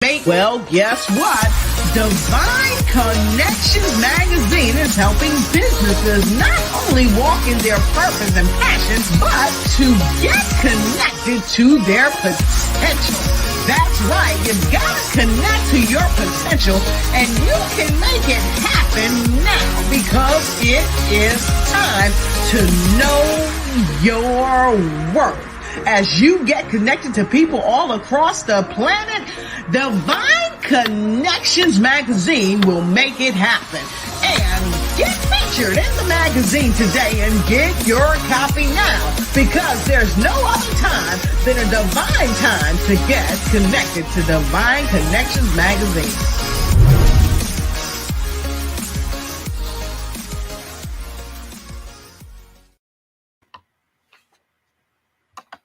make, well, guess what? Divine Connections Magazine is helping businesses not only walk in their purpose and passions, but to get connected to their potential. That's right, you've got to connect to your potential, and you can make it happen now because it is time to know your worth. As you get connected to people all across the planet, Divine Connections Magazine will make it happen. And get featured in the magazine today and get your copy now, because there's no other time than a divine time to get connected to Divine Connections Magazine.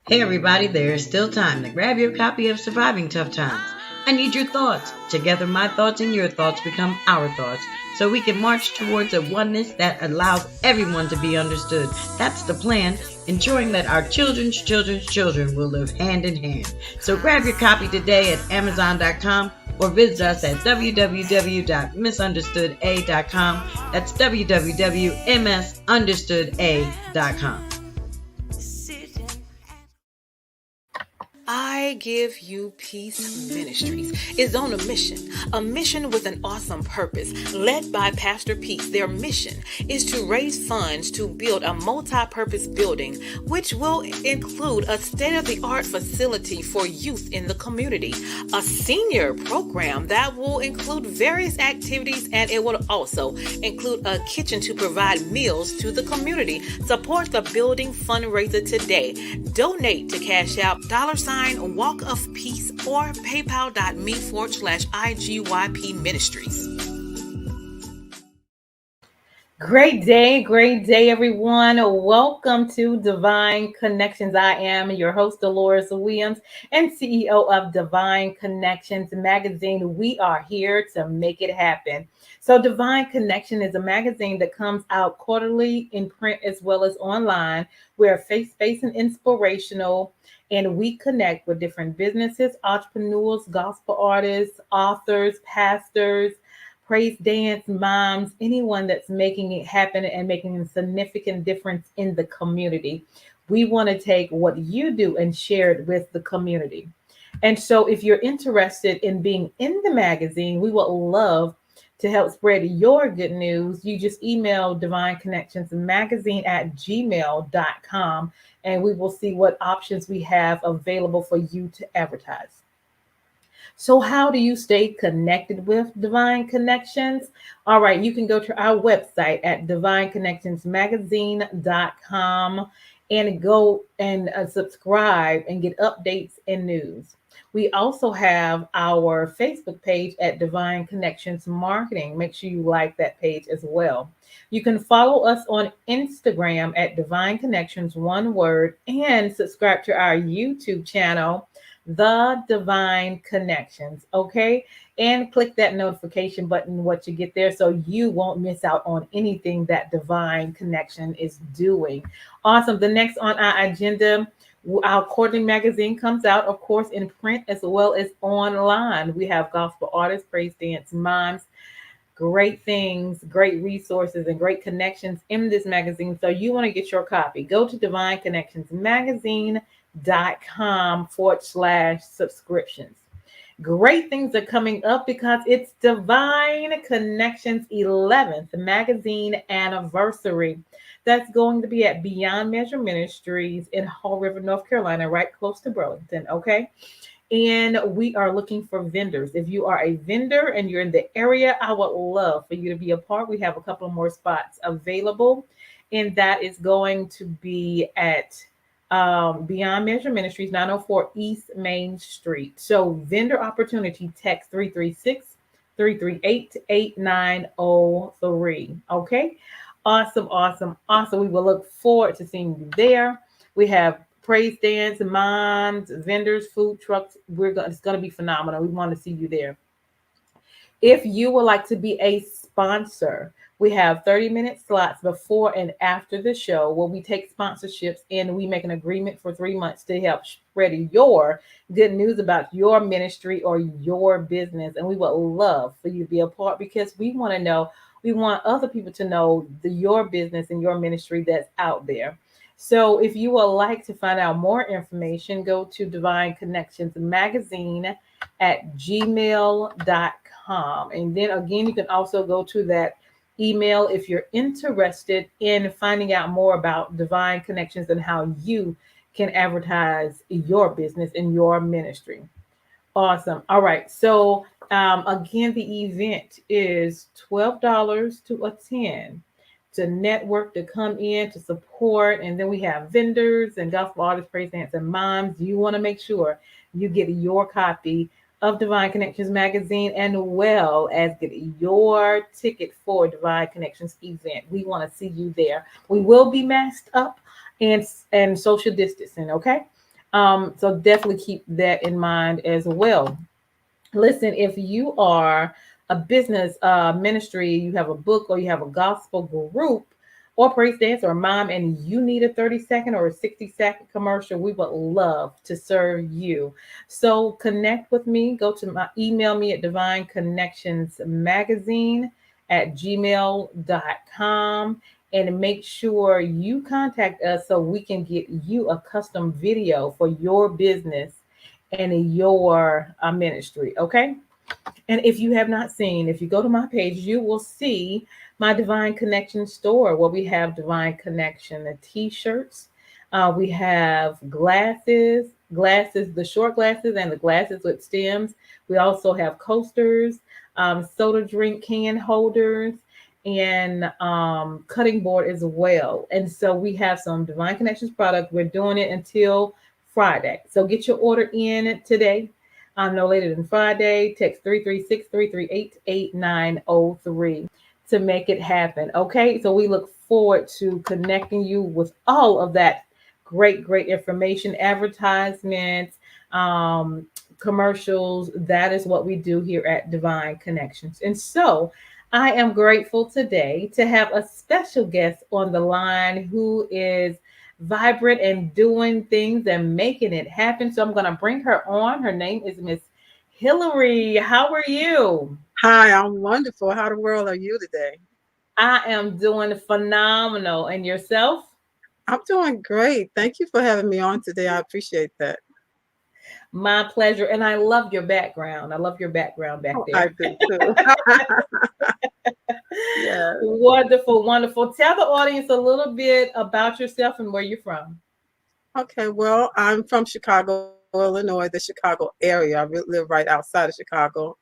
Hey everybody, there's still time to grab your copy of Surviving Tough Times. I need your thoughts. Together my thoughts and your thoughts become our thoughts, so we can march towards a oneness that allows everyone to be understood. That's the plan, ensuring that our children's children's children will live hand in hand. So grab your copy today at Amazon.com or visit us at www.misunderstooda.com. That's www.misunderstooda.com. I Give You Peace Ministries is on a mission with an awesome purpose. Led by Pastor Peace, their mission is to raise funds to build a multi-purpose building, which will include a state-of-the-art facility for youth in the community, a senior program that will include various activities, and it will also include a kitchen to provide meals to the community. Support the building fundraiser today. Donate to Cash App $Walk of Peace or paypal.me/IGYP Ministries. Great day, everyone. Welcome to Divine Connections. I am your host, Dolores Williams, and CEO of Divine Connections Magazine. We are here to make it happen. So Divine Connection is a magazine that comes out quarterly in print as well as online. We're faith-based and inspirational, and we connect with different businesses, entrepreneurs, gospel artists, authors, pastors, praise dance moms, anyone that's making it happen and making a significant difference in the community. We want to take what you do and share it with the community. And so if you're interested in being in the magazine, we would love to help spread your good news. You just email Divine Connections Magazine at gmail.com, and we will see what options we have available for you to advertise. So how do you stay connected with Divine Connections? All right, you can go to our website at divineconnectionsmagazine.com and go and subscribe and get updates and news. We also have our Facebook page at Divine Connections Marketing. Make sure you like that page as well. You can follow us on Instagram at Divine Connections, one word, and subscribe to our YouTube channel, The Divine Connections, okay? And click that notification button once you get there so you won't miss out on anything that Divine Connection is doing. Awesome. The next on our agenda, our quarterly magazine comes out, of course, in print as well as online. We have gospel artists, praise dance moms, great things, great resources, and great connections in this magazine. So you want to get your copy. Go to divineconnectionsmagazine.com/subscriptions. Great things are coming up because it's Divine Connections 11th magazine anniversary. That's going to be at Beyond Measure Ministries in Fall River, North Carolina, right close to Burlington, okay? And we are looking for vendors. If you are a vendor and you're in the area, I would love for you to be a part. We have a couple more spots available, and that is going to be at Beyond Measure Ministries, 904 East Main Street. So vendor opportunity, text 336-338-8903. Okay. Awesome. We will look forward to seeing you there. We have praise dance, moms, vendors, food trucks. It's going to be phenomenal. We want to see you there. If you would like to be a sponsor, We have 30-minute slots before and after the show where we take sponsorships and we make an agreement for 3 months to help spread your good news about your ministry or your business. And we would love for you to be a part because we want to know, we want other people to know your business and your ministry that's out there. So if you would like to find out more information, go to Divine Connections Magazine at gmail.com. And then again, you can also go to that email if you're interested in finding out more about Divine Connections and how you can advertise your business and your ministry. Awesome. All right. So again, the event is $12 to attend, to network, to come in, to support. And then we have vendors and gospel artists, praise dance, and moms. You want to make sure you get your copy of Divine Connections magazine and well as get your ticket for Divine Connections event. We want to see you there. We will be masked up and social distancing, okay? So definitely keep that in mind as well. Listen, if you are a business ministry, you have a book or you have a gospel group or praise dance or mom, and you need a 30-second or a 60-second commercial, we would love to serve you. So connect with me. Go to my email me at Divine Connections Magazine at gmail.com and make sure you contact us so we can get you a custom video for your business and your ministry. Okay. And if you have not seen, if you go to my page, you will see my Divine Connection store where we have Divine Connection, the t-shirts. We have glasses, the short glasses and the glasses with stems. We also have coasters, soda drink can holders, and cutting board as well. And so we have some Divine Connections product. We're doing it until Friday. So get your order in today. No later than Friday. Text 336-338-8903 to make it happen. Okay. So we look forward to connecting you with all of that great information, advertisements, commercials. That is what we do here at Divine Connections. And so I am grateful today to have a special guest on the line who is vibrant and doing things and making it happen. So I'm going to bring her on. Her name is Miss Hillary. How are you? Hi, I'm wonderful. How the world are you today? I am doing phenomenal. And yourself? I'm doing great. Thank you for having me on today. I appreciate that. My pleasure. And I love your background. I love your background back Oh, there. I do too. Yeah. Wonderful. Tell the audience a little bit about yourself and where you're from. Okay, well, I'm from Chicago, Illinois, the Chicago area. I live right outside of Chicago.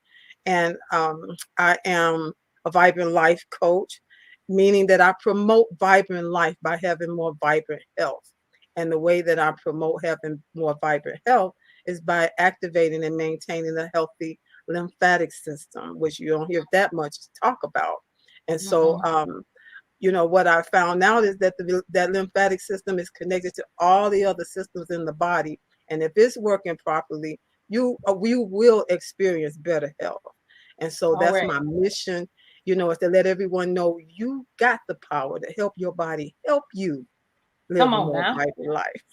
And I am a vibrant life coach, meaning that I promote vibrant life by having more vibrant health. And the way that I promote having more vibrant health is by activating and maintaining a healthy lymphatic system, which you don't hear that much talk about. And so, what I found out is that that lymphatic system is connected to all the other systems in the body, and if it's working properly, we will experience better health. And so All that's right. my mission, is to let everyone know you got the power to help your body help you live Come a on more now. vibrant life.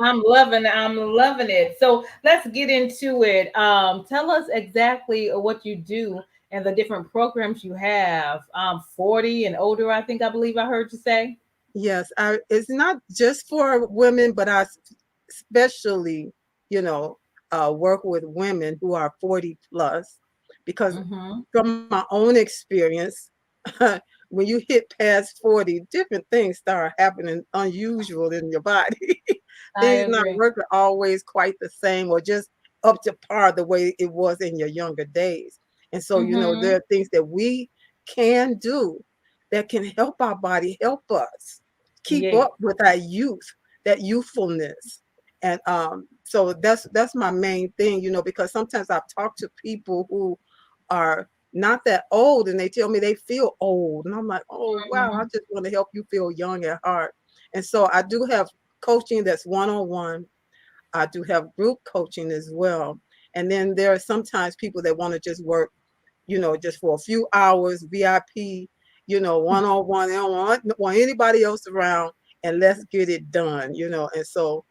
I'm loving it. So let's get into it. Tell us exactly what you do and the different programs you have. 40 and older, I believe I heard you say. Yes, it's not just for women, but I especially, you know, work with women who are 40 plus, because Mm-hmm. from my own experience, when you hit past 40, different things start happening unusual in your body. I Things not agree. working always quite the same or just up to par the way it was in your younger days. And so, Mm-hmm. there are things that we can do that can help our body, help us keep Yeah. up with our youth, that youthfulness. And so that's my main thing, because sometimes I've talked to people who are not that old and they tell me they feel old. And I'm like, oh, wow, I Mhm. just want to help you feel young at heart. And so I do have coaching that's one-on-one. I do have group coaching as well. And then there are sometimes people that want to just work, just for a few hours, VIP. one-on-one. They don't want anybody else around, and let's get it done. And so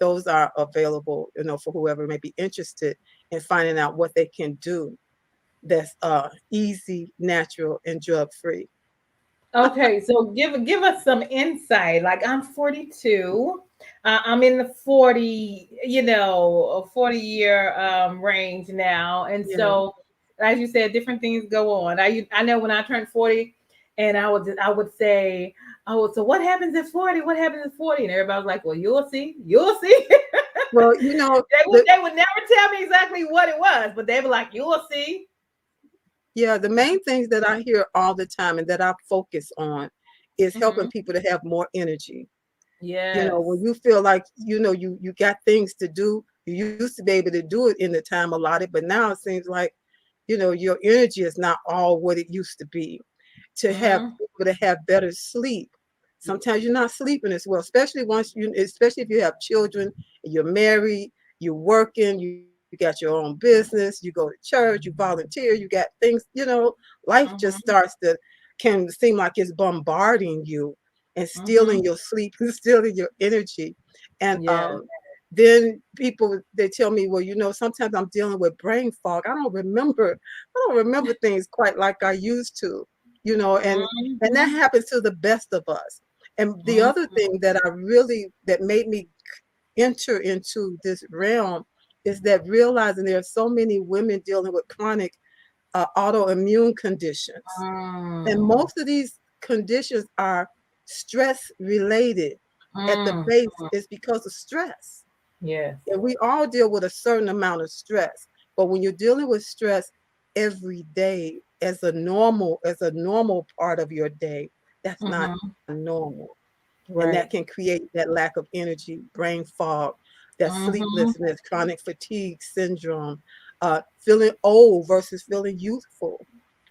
those are available, for whoever may be interested in finding out what they can do that's easy, natural, and drug-free. Okay, so give us some insight. Like I'm 42. I'm in the 40-year range now. And Yeah. so as you said, different things go on. I know when I turned 40 and I would say, "Oh, so what happens at 40? What happens at 40?" And everybody was like, "Well, you'll see. You'll see." Well, They would never tell me exactly what it was, but they were like, "You'll see." yeah, the main things that I hear all the time and that I focus on is helping Hmm. people to have more energy. When Yes. you feel like, you got things to do, you used to be able to do it in the time allotted, but now it seems like, your energy is not all what it used to be. To have Hmm. people to have better sleep. Sometimes you're not sleeping as well, especially if you have children, you're married, you're working, you got your own business, you go to church, you volunteer, you got things, life just Hmm. can seem like it's bombarding you and Hmm. stealing your sleep and stealing your energy. And Yes. then people they tell me, well, sometimes I'm dealing with brain fog. I don't remember things quite like I used to, and that Mhm. happens to the best of us. And the Mhm. other thing that made me enter into this realm is that realizing there are so many women dealing with chronic autoimmune conditions. And Mm. most of these conditions are stress related. At the Mm. base is because of stress. Yes. And we all deal with a certain amount of stress. But when you're dealing with stress every day as a normal part of your day, that's not Mhm. normal. And that Right. can create that lack of energy, brain fog, that Mhm. sleeplessness, chronic fatigue syndrome, feeling old versus feeling youthful,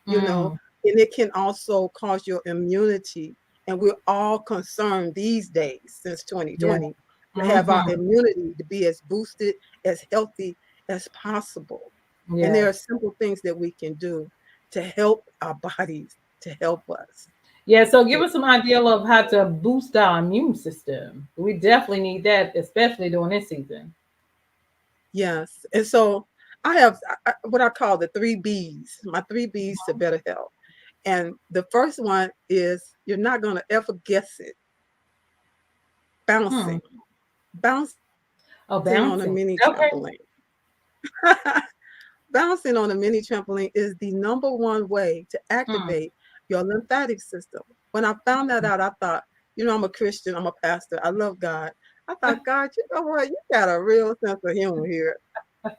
you know, Mm. and it can also cause your immunity. And we're all concerned these days, since Yeah. 2020, to have our Mhm. immunity to be as boosted, as healthy as possible. And there are Yes. simple things that we can do to help our bodies, to help us. Yeah. So give us some idea of how to boost our immune system. We definitely need that, especially during this season. Yes. And so I have what I call the three B's, my three B's to better health. And the first one is you're not going to ever guess it, Hmm. bouncing. Bouncing Oh, on a bouncing. mini Okay. trampoline. Bouncing on a mini trampoline is the number one way to Hmm. activate your lymphatic system. When I found that out, I thought, I'm a Christian, I'm a pastor, I love God. I thought, God, you know what? You got a real sense of humor here.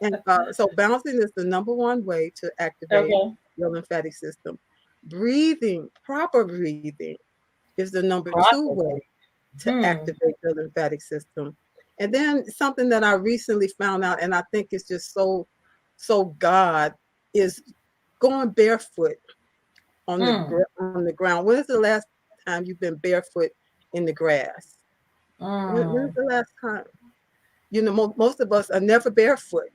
And so bouncing is the number one way to activate Okay. your lymphatic system. Breathing, proper breathing, is the number two way Properly. to Hmm. activate your lymphatic system. And then something that I recently found out, and I think is just so God, is going barefoot Hmm. on the ground. When is the last time you've been barefoot in the grass? When's Hmm. the last time? Most of us are never barefoot.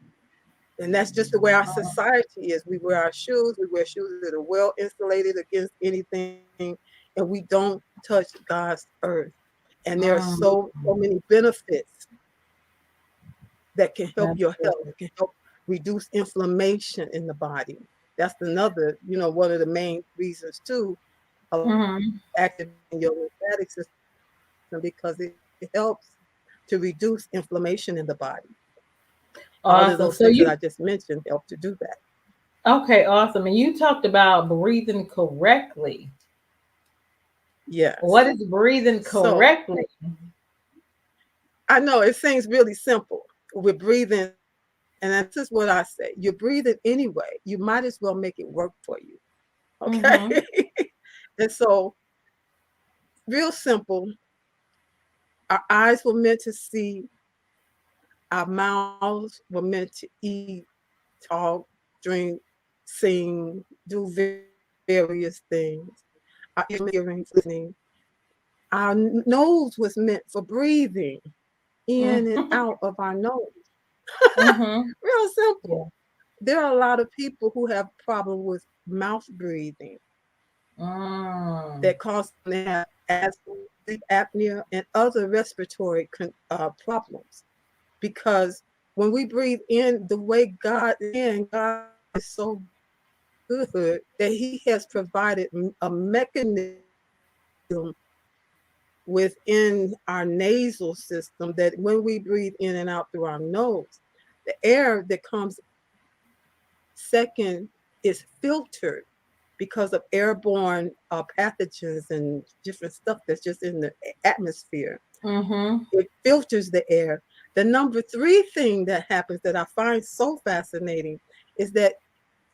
And that's just the way our society is. We wear our shoes, we wear shoes that are well insulated against anything, and we don't touch God's earth. And there are Hmm. so many benefits that can help your health, Absolutely. can help reduce inflammation in the body. That's another, one of the main reasons too of Hmm. activating your lymphatic system, because it helps to reduce inflammation in the body. All of Awesome. those So things that you I just mentioned help to do that. okay? Awesome. And you talked about breathing correctly. What Yes. is breathing So correctly? I know it seems really simple. We're breathing, and this is what I say: you're breathing anyway. You might as well make it work for you. Okay. Mm-hmm. And so, real simple. Our eyes were meant to see. Our mouths were meant to eat, talk, drink, sing, do various things. Our ears were hearing, listening. Our nose was meant for breathing in and out of our nose. Mm-hmm. Real simple. Yeah. There are a lot of people who have problem with mouth breathing. Mm. that cause them to have asthma, sleep apnea, and other respiratory problems. Because when we breathe in the way God is so good that He has provided a mechanism within our nasal system that when we breathe in and out through our nose, the air that comes second is filtered because of airborne pathogens and different stuff that's just in the atmosphere. Mm-hmm. It filters the air. The number three thing that happens that I find so fascinating is that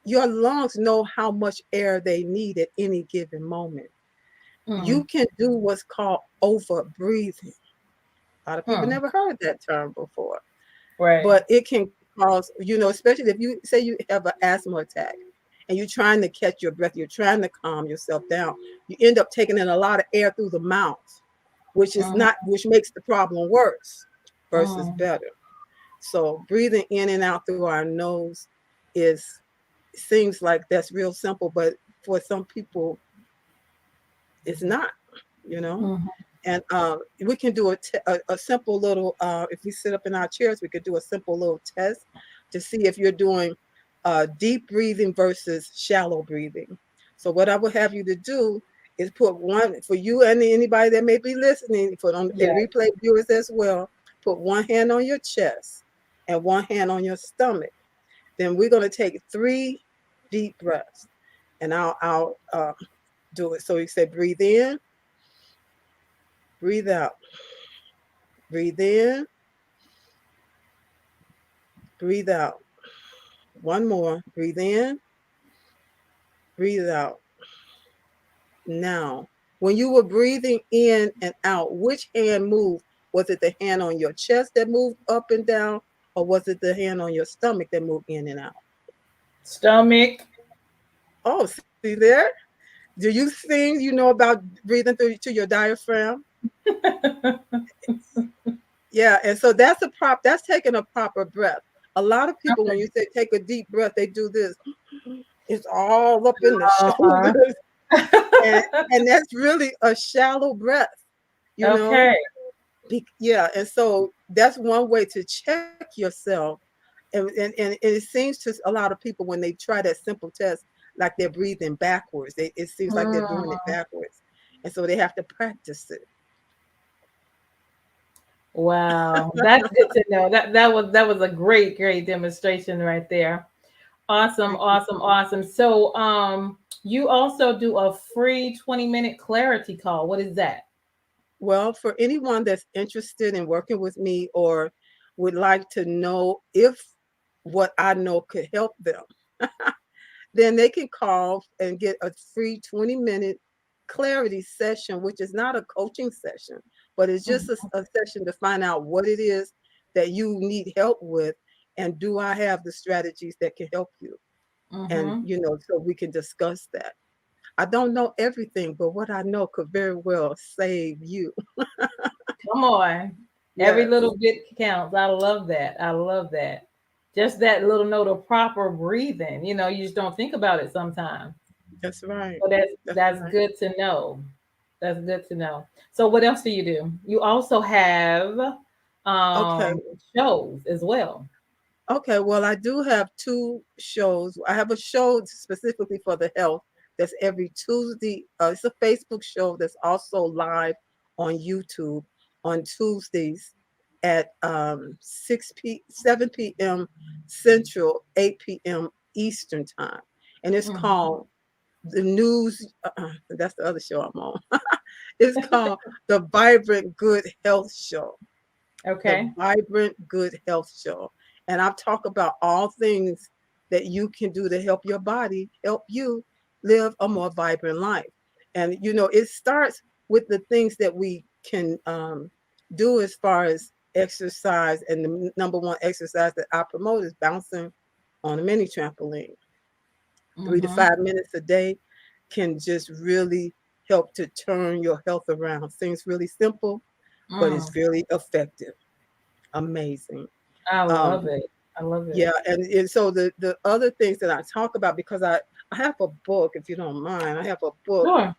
your lungs know how much air they need at any given moment. You Mm. can do what's called over breathing. A lot of people Mm. never heard that term before, Right. but it can cause, especially if you say you have an asthma attack and you're trying to catch your breath, you're trying to calm yourself down, you end up taking in a lot of air through the mouth, Mm. which makes the problem worse versus Mm. better. So breathing in and out through our nose is seems like that's real simple, but for some people it's not, you know. Mm. And we can do a simple little, if we sit up in our chairs, we could do a simple little test to see if you're doing deep breathing versus shallow breathing. So what I would have you to do is put one, for you and anybody that may be listening, Yeah. and replay viewers as well, put one hand on your chest and one hand on your stomach. Then we're going to take 3 deep breaths, and I'll do it. So you say, breathe in, breathe out, breathe in, breathe out. One more, breathe in, breathe out. Now, when you were breathing in and out, which hand moved? Was it the hand on your chest that moved up and down, or was it the hand on your stomach that moved in and out? Stomach. Oh, see there? Do you think you know about breathing through to your diaphragm? Yeah, and so that's taking a proper breath. A lot of people, when you say take a deep breath, they do this. It's all up in the Uh-huh. shoulders, and and that's really a shallow breath, you know. Okay. Yeah, and so that's one way to check yourself. And it seems to a lot of people when they try that simple test, like they're breathing backwards. It seems like they're doing it Mm. backwards, and so they have to practice it. Wow, that's good to know. That was a great demonstration right there. Awesome, Thank you. awesome, awesome. So, you also do a free 20-minute clarity call. What is that? Well, for anyone that's interested in working with me or would like to know if what I know could help them, then they can call and get a free 20-minute clarity session, which is not a coaching session, but it's just a session to find out what it is that you need help with. And do I have the strategies that can help you? And, Mm-hmm. so we can discuss that. I don't know everything, but what I know could very well save you. Come on. Every Yes, little bit counts. I love that. I love that. Just that little note of proper breathing. You just don't think about it sometimes. that's right. So that's That's that's right. good to know. That's good to know. So what else do you do? You also have Okay. um shows as well. Okay, well, I do have 2 shows. I have a show specifically for the health that's every Tuesday. It's a Facebook show that's also live on YouTube on Tuesdays at 7 p.m. Central, 8 p.m. Eastern time. And it's Mhm. called The News. That's the other show I'm on. It's called The Vibrant Good Health Show. The Okay. Vibrant Good Health Show. And I've talked about all things that you can do to help your body, help you live a more vibrant life. And, it starts with the things that we can do as far as exercise. And the number one exercise that I promote is bouncing on a mini trampoline. 3 to 5 minutes a day can just really help to turn your health around. Seems really simple, but it's Mm, really effective. Amazing. I Um, love it. I love yeah, it. and so the other things that I talk about, because I have a book, if you don't mind. I have a book Sure.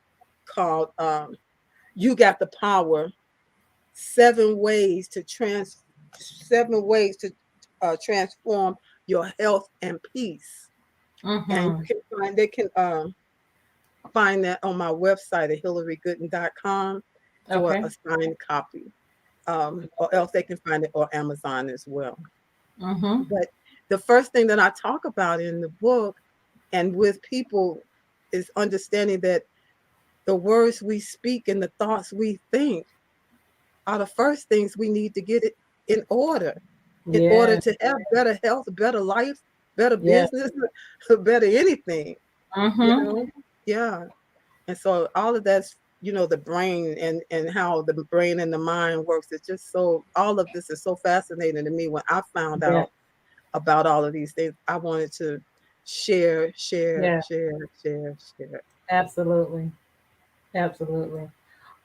called "You Got the Power: Seven Ways to Transform Your Health and Peace." And Mm-hmm. you can find they can find that on my website at hillarygooden.com for Okay. a signed copy. Or else they can find it on Amazon as well. Mm-hmm. But the first thing that I talk about in the book and with people is understanding that the words we speak and the thoughts we think are the first things we need to get it in order Yeah. to have better health, better life, better Yeah. business, better anything, you Mm-hmm. know? Yeah. And so all of that's, the brain and how the brain and the mind works. It's just so, all of this is so fascinating to me. When I found Yeah. out about all of these things, I wanted to share, share, Yeah. share, share, share. Absolutely. Absolutely.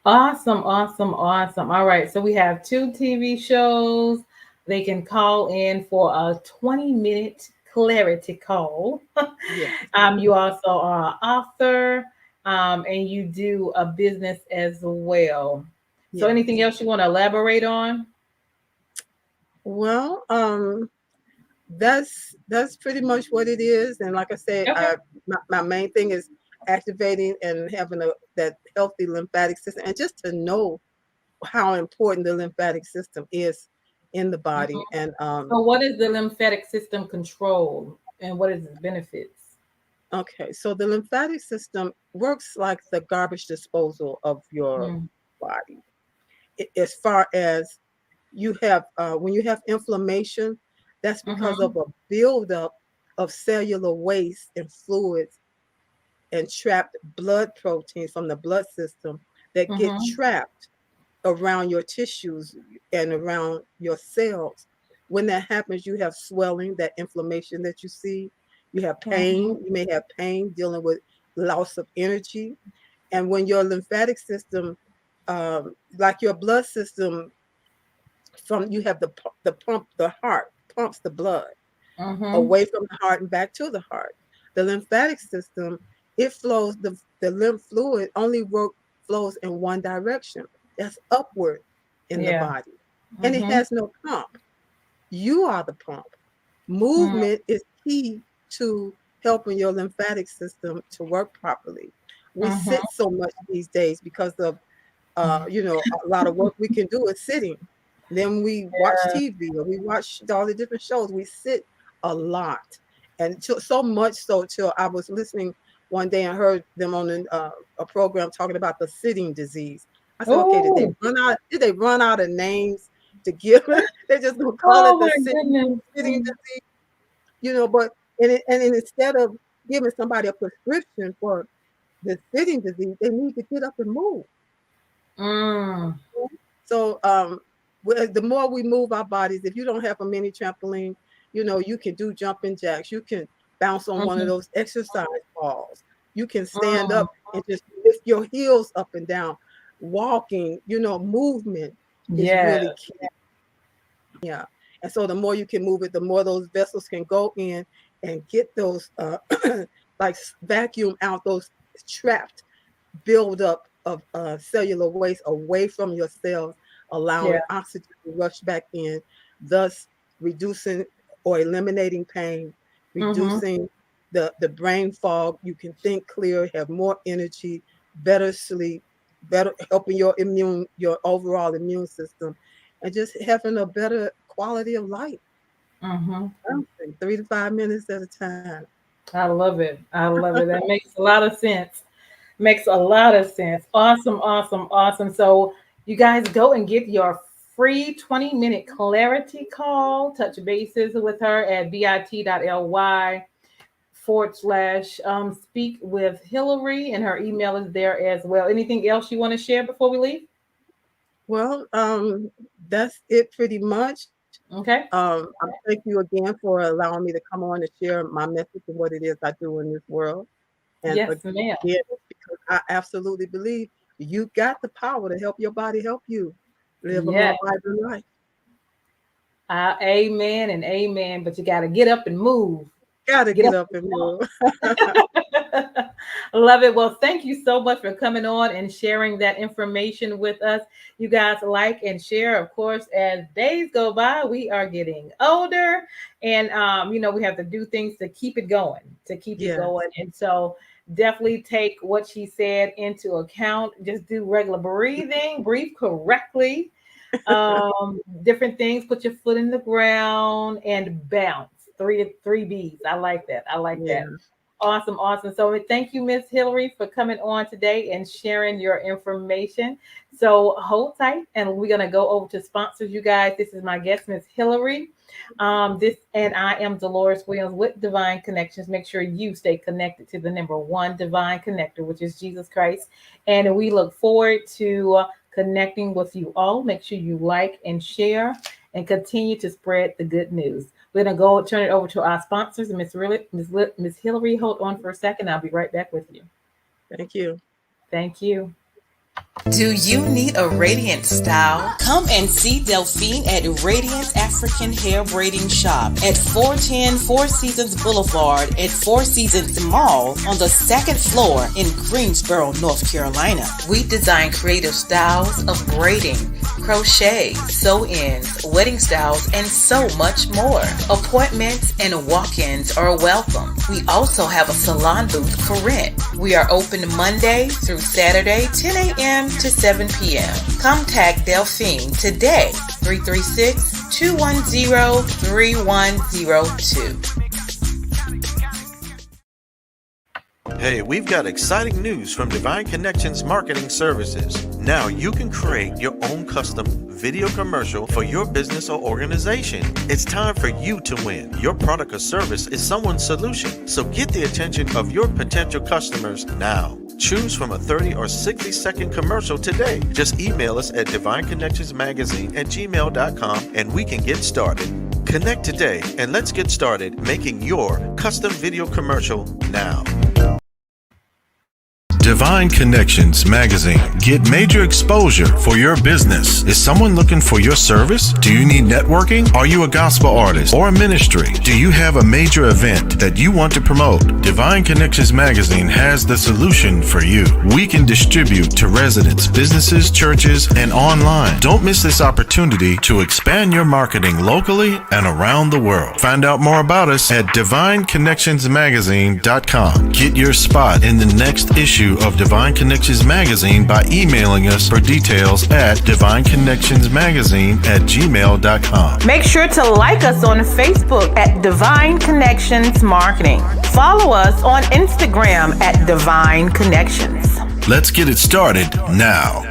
Awesome, awesome, awesome. All right. So we have two TV shows. They can call in for a 20-minute clarity call. Yes, You also are an author, and you do a business as well. So anything yes. else you want to elaborate on? Well, that's pretty much what it is. And like I said, Okay. my main thing is activating and having that healthy lymphatic system, and just to know how important the lymphatic system is in the body. Mhm. And So what is the lymphatic system control and what is its benefits? okay, so the lymphatic system works like the garbage disposal of your Mm. body. As far as you have, when you have inflammation, that's because Mm-hmm. of a buildup of cellular waste and fluids and trapped blood proteins from the blood system that get Mm-hmm. trapped around your tissues and around your cells. When that happens, you have swelling, that inflammation that you see. You have Mm-hmm. pain. You may have pain dealing with loss of energy. And when your lymphatic system, like your blood system, you have the heart pumps the blood Mm-hmm. away from the heart and back to the heart. The lymphatic system, it flows, the lymph fluid only flows in one direction. That's upward in the Yeah. body. And it Mm-hmm. has no pump. You are the pump. Movement is key to helping your lymphatic system to work properly. We Mm-hmm. sit so much these days because of a lot of work we can do is sitting. Then we watch Yeah. TV or we watch all the different shows. We sit a lot, and so much so till I was listening one day and heard them on a program talking about the sitting disease. I said, okay, did they Oh, run out? Did they run out of names to give it? They're just gonna call it oh the my goodness. sitting disease, But and instead of giving somebody a prescription for the sitting disease, they need to get up and move. Mm. So the more we move our bodies, if you don't have a mini trampoline, you can do jumping jacks. You can bounce on one of Mhm. those exercise balls. You can stand Mm. up and just lift your heels up and down. Walking, movement is Yeah. really key. Yeah. And so the more you can move it, the more those vessels can go in and get those like vacuum out those trapped buildup of cellular waste away from your cells, Yeah. allowing oxygen to rush back in, thus reducing or eliminating pain, Mm-hmm. reducing the brain fog. You can think clear, have more energy, better sleep, better helping your overall immune system, and just having a better quality of life. Mm-hmm. Something 3 to 5 minutes at a time. I love it. I love it. That makes a lot of sense. Makes a lot of sense. Awesome, awesome, awesome. So you guys go and get your free 20-minute clarity call. Touch bases with her at bit.ly/, speak with Hillary, and her email is there as well. Anything else you want to share before we leave? Well, that's it pretty much. Okay. I thank you again for allowing me to come on and share my message and what it is I do in this world. And Yes, again, ma'am. because I absolutely believe you got the power to help your body help you live a Yes. more vibrant life. Amen and amen. But you got to get up and move. Got to Get get up up and and walk. move. Love it. Well, thank you so much for coming on and sharing that information with us. You guys like and share. Of course, as days go by, we are getting older, and we have to do things to keep it going, Yes. And so definitely take what she said into account. Just do regular breathing, breathe correctly, different things, put your foot in the ground and bounce. Three B's. I like that. Yeah. Awesome. So thank you, Miss Hillary, for coming on today and sharing your information. So hold tight, and we're gonna go over to sponsors, you guys. This is my guest, Miss Hillary. And I am Dolores Williams with Divine Connections. Make sure you stay connected to the number one divine connector, which is Jesus Christ. And we look forward to connecting with you all. Make sure you like and share and continue to spread the good news. We're going to go turn it over to our sponsors. Miss Hillary, hold on for a second. I'll be right back with you. Thank you. Thank you. Do you need a radiant style? Come and see Delphine at Radiant African Hair Braiding Shop at 410 Four Seasons Boulevard at Four Seasons Mall on the second floor in Greensboro, North Carolina. We design creative styles of braiding, crochet, sew-ins, wedding styles, and so much more. Appointments and walk-ins are welcome. We also have a salon booth for rent. We are open Monday through Saturday, 10 a.m. to 7 p.m. Contact Delphine today, 336-210-3102. Hey, we've got exciting news from Divine Connections Marketing Services. Now you can create your own custom video commercial for your business or organization. It's time for you to win. Your product or service is someone's solution, so get the attention of your potential customers now. Choose from a 30 or 60-second commercial today. Just email us at divineconnectionsmagazine@gmail.com and we can get started. Connect today and let's get started making your custom video commercial now. Divine Connections Magazine. Get major exposure for your business. Is someone looking for your service? Do you need networking? Are you a gospel artist or a ministry? Do you have a major event that you want to promote? Divine Connections Magazine has the solution for you. We can distribute to residents, businesses, churches, and online. Don't miss this opportunity to expand your marketing locally and around the world. Find out more about us at divineconnectionsmagazine.com. Get your spot in the next issue of Divine Connections Magazine by emailing us for details at divineconnectionsmagazine@gmail.com. Make sure to like us on Facebook at Divine Connections Marketing. Follow us on Instagram at Divine Connections. Let's get it started now.